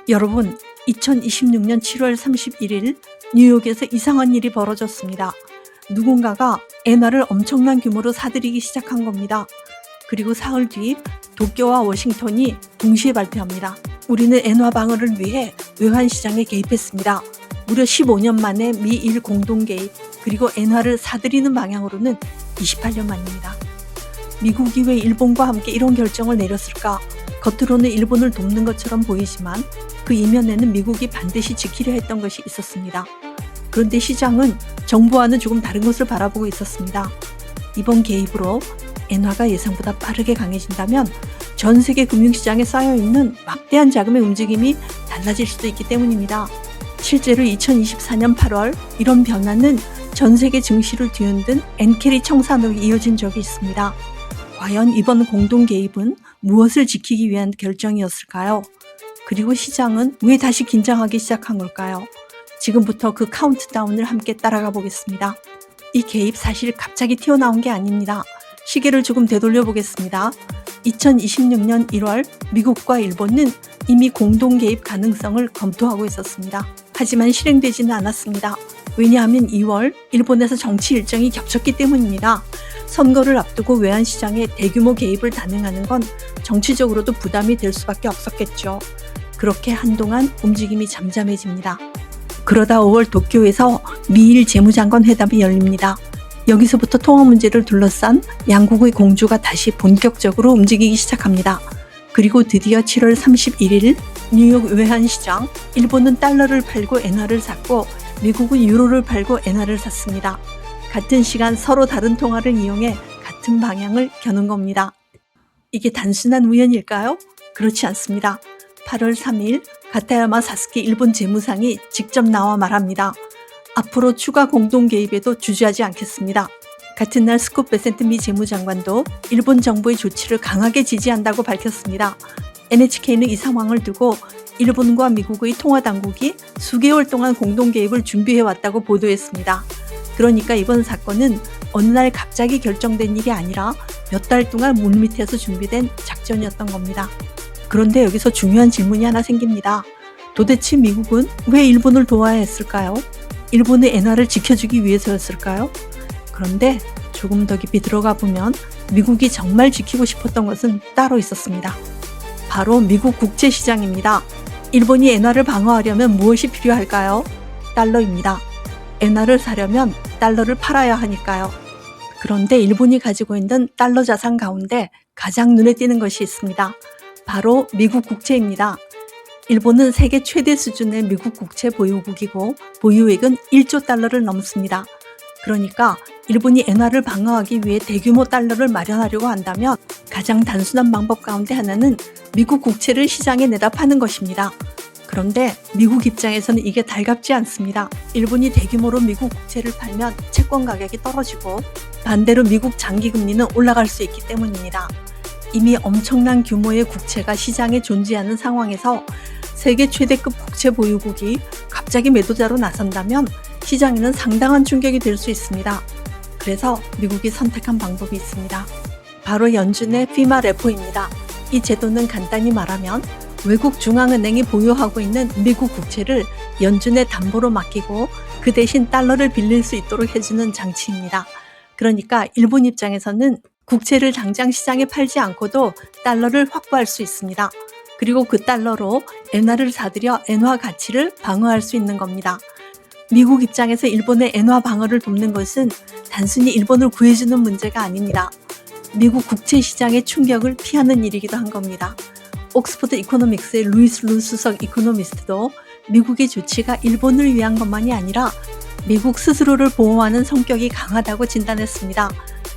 여러분, 2026년 7월 31일 뉴욕에서 이상한 일이 벌어졌습니다. 누군가가 엔화를 엄청난 규모로 사들이기 시작한 겁니다. 그리고 사흘 뒤 도쿄와 워싱턴이 동시에 발표합니다. 우리는 엔화 방어를 위해 외환시장에 개입했습니다. 무려 15년 만에 미일 공동 개입, 그리고 엔화를 사들이는 방향으로는 28년 만입니다. 미국이 왜 일본과 함께 이런 결정을 내렸을까? 겉으로는 일본을 돕는 것처럼 보이지만 그 이면에는 미국이 반드시 지키려 했던 것이 있었습니다. 그런데 시장은 정부와는 조금 다른 것을 바라보고 있었습니다. 이번 개입으로 엔화가 예상보다 빠르게 강해진다면 전 세계 금융시장에 쌓여있는 막대한 자금의 움직임이 달라질 수도 있기 때문입니다. 실제로 2024년 8월 이런 변화는 전 세계 증시를 뒤흔든 엔캐리 청산으로 이어진 적이 있습니다. 과연 이번 공동 개입은 무엇을 지키기 위한 결정이었을까요? 그리고 시장은 왜 다시 긴장하기 시작한 걸까요? 지금부터 그 카운트다운을 함께 따라가 보겠습니다. 이 개입 사실 갑자기 튀어나온 게 아닙니다. 시계를 조금 되돌려 보겠습니다. 2026년 1월 미국과 일본은 이미 공동 개입 가능성을 검토하고 있었습니다. 하지만 실행되지는 않았습니다. 왜냐하면 2월 일본에서 정치 일정이 겹쳤기 때문입니다. 선거를 앞두고 외환시장에 대규모 개입을 단행하는 건 정치적으로도 부담이 될 수밖에 없었겠죠. 그렇게 한동안 움직임이 잠잠해집니다. 그러다 5월 도쿄에서 미일 재무장관 회담이 열립니다. 여기서부터 통화 문제를 둘러싼 양국의 공조가 다시 본격적으로 움직이기 시작합니다. 그리고 드디어 7월 31일 뉴욕 외환시장, 일본은 달러를 팔고 엔화를 샀고 미국은 유로를 팔고 엔화를 샀습니다. 같은 시간 서로 다른 통화를 이용해 같은 방향을 겨눈 겁니다. 이게 단순한 우연일까요? 그렇지 않습니다. 8월 3일 가타야마 사스키 일본 재무상이 직접 나와 말합니다. 앞으로 추가 공동 개입에도 주저하지 않겠습니다. 같은 날 스콧 베센트 미 재무장관도 일본 정부의 조치를 강하게 지지한다고 밝혔습니다. NHK는 이 상황을 두고 일본과 미국의 통화당국이 수개월 동안 공동 개입을 준비해왔다고 보도했습니다. 그러니까 이번 사건은 어느 날 갑자기 결정된 일이 아니라 몇 달 동안 물밑에서 준비된 작전이었던 겁니다. 그런데 여기서 중요한 질문이 하나 생깁니다. 도대체 미국은 왜 일본을 도와야 했을까요? 일본의 엔화를 지켜주기 위해서였을까요? 그런데 조금 더 깊이 들어가 보면 미국이 정말 지키고 싶었던 것은 따로 있었습니다. 바로 미국 국제시장입니다. 일본이 엔화를 방어하려면 무엇이 필요할까요? 달러입니다. 엔화를 사려면 달러를 팔아야 하니까요. 그런데 일본이 가지고 있는 달러 자산 가운데 가장 눈에 띄는 것이 있습니다. 바로 미국 국채입니다. 일본은 세계 최대 수준의 미국 국채 보유국이고 보유액은 1조 달러를 넘습니다. 그러니까 일본이 엔화를 방어하기 위해 대규모 달러를 마련하려고 한다면 가장 단순한 방법 가운데 하나는 미국 국채를 시장에 내다 파는 것입니다. 그런데 미국 입장에서는 이게 달갑지 않습니다. 일본이 대규모로 미국 국채를 팔면 채권 가격이 떨어지고 반대로 미국 장기 금리는 올라갈 수 있기 때문입니다. 이미 엄청난 규모의 국채가 시장에 존재하는 상황에서 세계 최대급 국채 보유국이 갑자기 매도자로 나선다면 시장에는 상당한 충격이 될 수 있습니다. 그래서 미국이 선택한 방법이 있습니다. 바로 연준의 FEMA 레포입니다. 이 제도는 간단히 말하면 외국 중앙은행이 보유하고 있는 미국 국채를 연준의 담보로 맡기고 그 대신 달러를 빌릴 수 있도록 해주는 장치입니다. 그러니까 일본 입장에서는 국채를 당장 시장에 팔지 않고도 달러를 확보할 수 있습니다. 그리고 그 달러로 엔화를 사들여 엔화 가치를 방어할 수 있는 겁니다. 미국 입장에서 일본의 엔화 방어를 돕는 것은 단순히 일본을 구해주는 문제가 아닙니다. 미국 국채 시장의 충격을 피하는 일이기도 한 겁니다. 옥스퍼드 이코노믹스의 루이스 루 수석 이코노미스트도 미국의 조치가 일본을 위한 것만이 아니라 미국 스스로를 보호하는 성격이 강하다고 진단했습니다.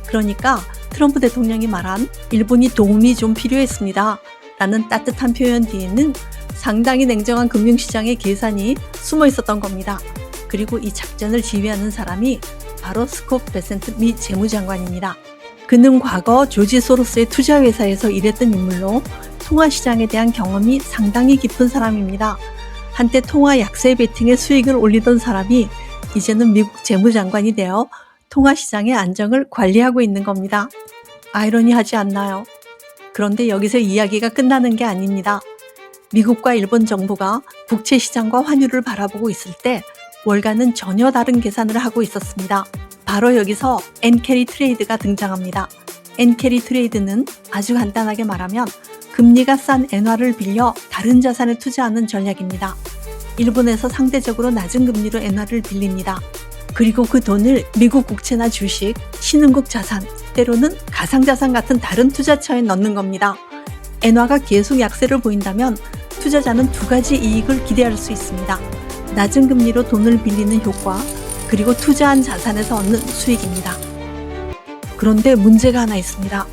그러니까 트럼프 대통령이 말한 일본이 도움이 좀 필요했습니다 라는 따뜻한 표현 뒤에는 상당히 냉정한 금융시장의 계산이 숨어 있었던 겁니다. 그리고 이 작전을 지휘하는 사람이 바로 스콧 베센트 미 재무장관입니다. 그는 과거 조지 소로스의 투자회사에서 일했던 인물로 통화시장에 대한 경험이 상당히 깊은 사람입니다. 한때 통화 약세 베팅의 수익을 올리던 사람이 이제는 미국 재무장관이 되어 통화시장의 안정을 관리하고 있는 겁니다. 아이러니하지 않나요? 그런데 여기서 이야기가 끝나는 게 아닙니다. 미국과 일본 정부가 국채 시장과 환율을 바라보고 있을 때 월가는 전혀 다른 계산을 하고 있었습니다. 바로 여기서 엔캐리 트레이드가 등장합니다. 엔캐리 트레이드는 아주 간단하게 말하면 금리가 싼 엔화를 빌려 다른 자산에 투자하는 전략입니다. 일본에서 상대적으로 낮은 금리로 엔화를 빌립니다. 그리고 그 돈을 미국 국채나 주식, 신흥국 자산, 때로는 가상자산 같은 다른 투자처에 넣는 겁니다. 엔화가 계속 약세를 보인다면 투자자는 두 가지 이익을 기대할 수 있습니다. 낮은 금리로 돈을 빌리는 효과, 그리고 투자한 자산에서 얻는 수익입니다. 그런데 문제가 하나 있습니다.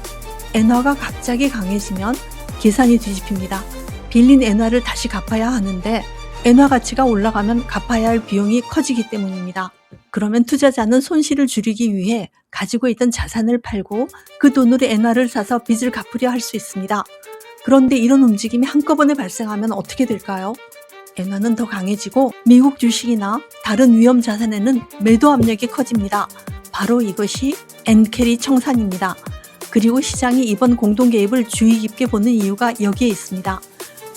엔화가 갑자기 강해지면 계산이 뒤집힙니다. 빌린 엔화를 다시 갚아야 하는데 엔화 가치가 올라가면 갚아야 할 비용이 커지기 때문입니다. 그러면 투자자는 손실을 줄이기 위해 가지고 있던 자산을 팔고 그 돈으로 엔화를 사서 빚을 갚으려 할 수 있습니다. 그런데 이런 움직임이 한꺼번에 발생하면 어떻게 될까요? 엔화는 더 강해지고 미국 주식이나 다른 위험 자산에는 매도 압력이 커집니다. 바로 이것이 엔캐리 청산입니다. 그리고 시장이 이번 공동 개입을 주의 깊게 보는 이유가 여기에 있습니다.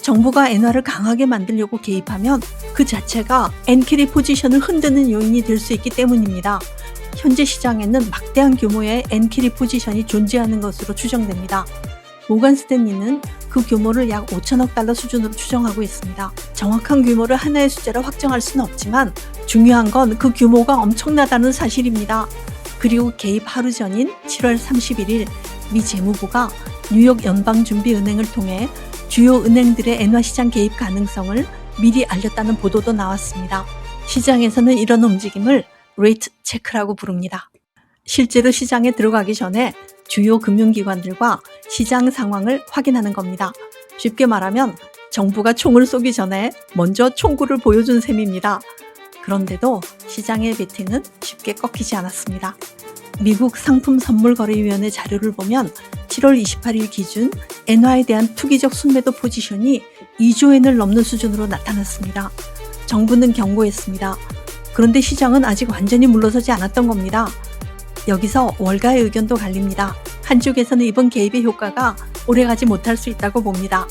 정부가 엔화를 강하게 만들려고 개입하면 그 자체가 엔캐리 포지션을 흔드는 요인이 될 수 있기 때문입니다. 현재 시장에는 막대한 규모의 엔캐리 포지션이 존재하는 것으로 추정됩니다. 모건 스탠리는 그 규모를 약 5천억 달러 수준으로 추정하고 있습니다. 정확한 규모를 하나의 숫자로 확정할 수는 없지만 중요한 건 그 규모가 엄청나다는 사실입니다. 그리고 개입 하루 전인 7월 31일 미 재무부가 뉴욕 연방준비은행을 통해 주요 은행들의 엔화 시장 개입 가능성을 미리 알렸다는 보도도 나왔습니다. 시장에서는 이런 움직임을 레이트 체크라고 부릅니다. 실제로 시장에 들어가기 전에 주요 금융기관들과 시장 상황을 확인하는 겁니다. 쉽게 말하면 정부가 총을 쏘기 전에 먼저 총구를 보여준 셈입니다. 그런데도 시장의 베팅은 쉽게 꺾이지 않았습니다. 미국 상품선물거래위원회 자료를 보면 7월 28일 기준 엔화에 대한 투기적 순매도 포지션이 2조 엔을 넘는 수준으로 나타났습니다. 정부는 경고했습니다. 그런데 시장은 아직 완전히 물러서지 않았던 겁니다. 여기서 월가의 의견도 갈립니다. 한쪽에서는 이번 개입의 효과가 오래가지 못할 수 있다고 봅니다.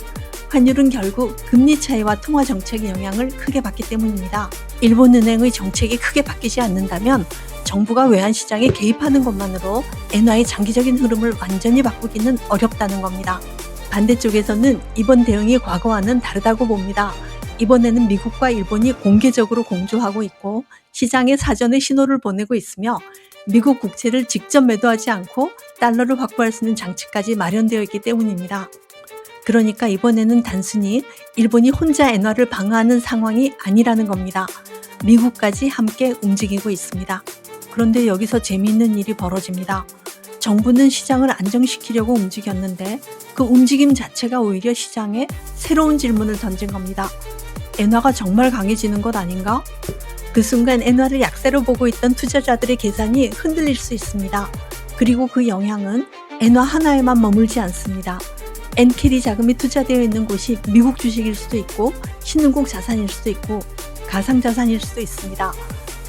환율은 결국 금리 차이와 통화 정책의 영향을 크게 받기 때문입니다. 일본은행의 정책이 크게 바뀌지 않는다면 정부가 외환시장에 개입하는 것만으로 엔화의 장기적인 흐름을 완전히 바꾸기는 어렵다는 겁니다. 반대쪽에서는 이번 대응이 과거와는 다르다고 봅니다. 이번에는 미국과 일본이 공개적으로 공조하고 있고 시장에 사전에 신호를 보내고 있으며 미국 국채를 직접 매도하지 않고 달러를 확보할 수 있는 장치까지 마련되어 있기 때문입니다. 그러니까 이번에는 단순히 일본이 혼자 엔화를 방어하는 상황이 아니라는 겁니다. 미국까지 함께 움직이고 있습니다. 그런데 여기서 재미있는 일이 벌어집니다. 정부는 시장을 안정시키려고 움직였는데 그 움직임 자체가 오히려 시장에 새로운 질문을 던진 겁니다. 엔화가 정말 강해지는 것 아닌가? 그 순간 엔화를 약세로 보고 있던 투자자들의 계산이 흔들릴 수 있습니다. 그리고 그 영향은 엔화 하나에만 머물지 않습니다. 엔캐리 자금이 투자되어 있는 곳이 미국 주식일 수도 있고 신흥국 자산일 수도 있고 가상자산일 수도 있습니다.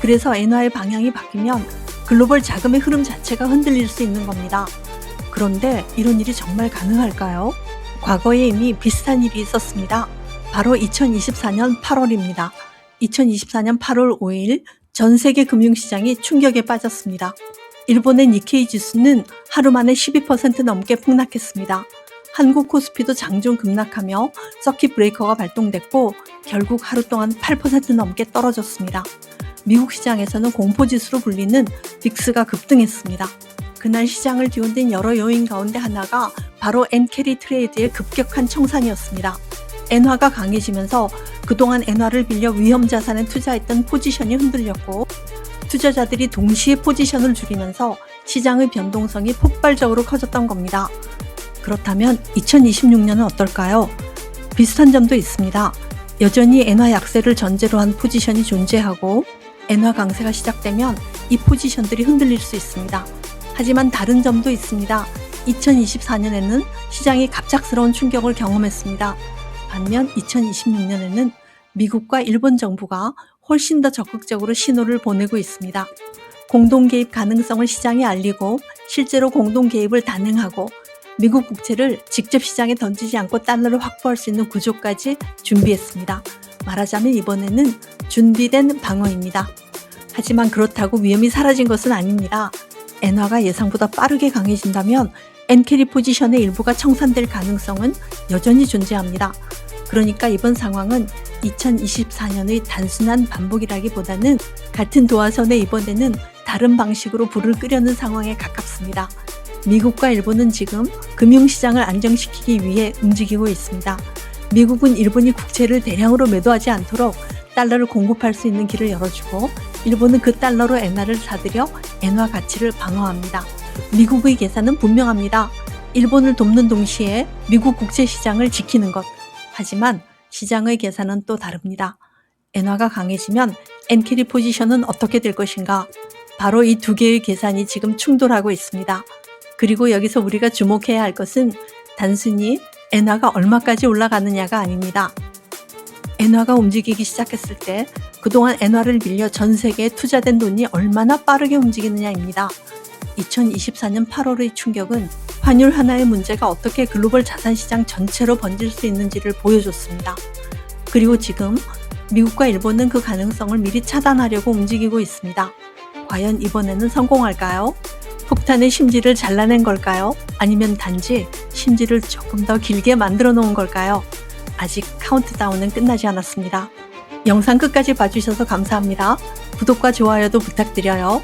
그래서 엔화의 방향이 바뀌면 글로벌 자금의 흐름 자체가 흔들릴 수 있는 겁니다. 그런데 이런 일이 정말 가능할까요? 과거에 이미 비슷한 일이 있었습니다. 바로 2024년 8월입니다. 2024년 8월 5일 전 세계 금융시장이 충격에 빠졌습니다. 일본의 니케이 지수는 하루 만에 12% 넘게 폭락했습니다. 한국 코스피도 장중 급락하며 서킷 브레이커가 발동됐고 결국 하루 동안 8% 넘게 떨어졌습니다. 미국 시장에서는 공포지수로 불리는 빅스가 급등했습니다. 그날 시장을 뒤흔든 여러 요인 가운데 하나가 바로 엔캐리 트레이드의 급격한 청산이었습니다. 엔화가 강해지면서 그동안 엔화를 빌려 위험 자산에 투자했던 포지션이 흔들렸고 투자자들이 동시에 포지션을 줄이면서 시장의 변동성이 폭발적으로 커졌던 겁니다. 그렇다면 2026년은 어떨까요? 비슷한 점도 있습니다. 여전히 엔화 약세를 전제로 한 포지션이 존재하고 엔화 강세가 시작되면 이 포지션들이 흔들릴 수 있습니다. 하지만 다른 점도 있습니다. 2024년에는 시장이 갑작스러운 충격을 경험했습니다. 반면 2026년에는 미국과 일본 정부가 훨씬 더 적극적으로 신호를 보내고 있습니다. 공동 개입 가능성을 시장에 알리고 실제로 공동 개입을 단행하고 미국 국채를 직접 시장에 던지지 않고 달러를 확보할 수 있는 구조까지 준비했습니다. 말하자면 이번에는 준비된 방어입니다. 하지만 그렇다고 위험이 사라진 것은 아닙니다. 엔화가 예상보다 빠르게 강해진다면 엔캐리 포지션의 일부가 청산될 가능성은 여전히 존재합니다. 그러니까 이번 상황은 2024년의 단순한 반복이라기보다는 같은 도화선의 이번에는 다른 방식으로 불을 끄려는 상황에 가깝습니다. 미국과 일본은 지금 금융시장을 안정시키기 위해 움직이고 있습니다. 미국은 일본이 국채를 대량으로 매도하지 않도록 달러를 공급할 수 있는 길을 열어주고 일본은 그 달러로 엔화를 사들여 엔화 가치를 방어합니다. 미국의 계산은 분명합니다. 일본을 돕는 동시에 미국 국채 시장을 지키는 것. 하지만 시장의 계산은 또 다릅니다. 엔화가 강해지면 엔캐리 포지션은 어떻게 될 것인가? 바로 이 두 개의 계산이 지금 충돌하고 있습니다. 그리고 여기서 우리가 주목해야 할 것은 단순히 엔화가 얼마까지 올라가느냐가 아닙니다. 엔화가 움직이기 시작했을 때 그동안 엔화를 빌려 전 세계에 투자된 돈이 얼마나 빠르게 움직이느냐입니다. 2024년 8월의 충격은 환율 하나의 문제가 어떻게 글로벌 자산시장 전체로 번질 수 있는지를 보여줬습니다. 그리고 지금 미국과 일본은 그 가능성을 미리 차단하려고 움직이고 있습니다. 과연 이번에는 성공할까요? 폭탄의 심지를 잘라낸 걸까요? 아니면 단지 심지를 조금 더 길게 만들어 놓은 걸까요? 아직 카운트다운은 끝나지 않았습니다. 영상 끝까지 봐주셔서 감사합니다. 구독과 좋아요도 부탁드려요.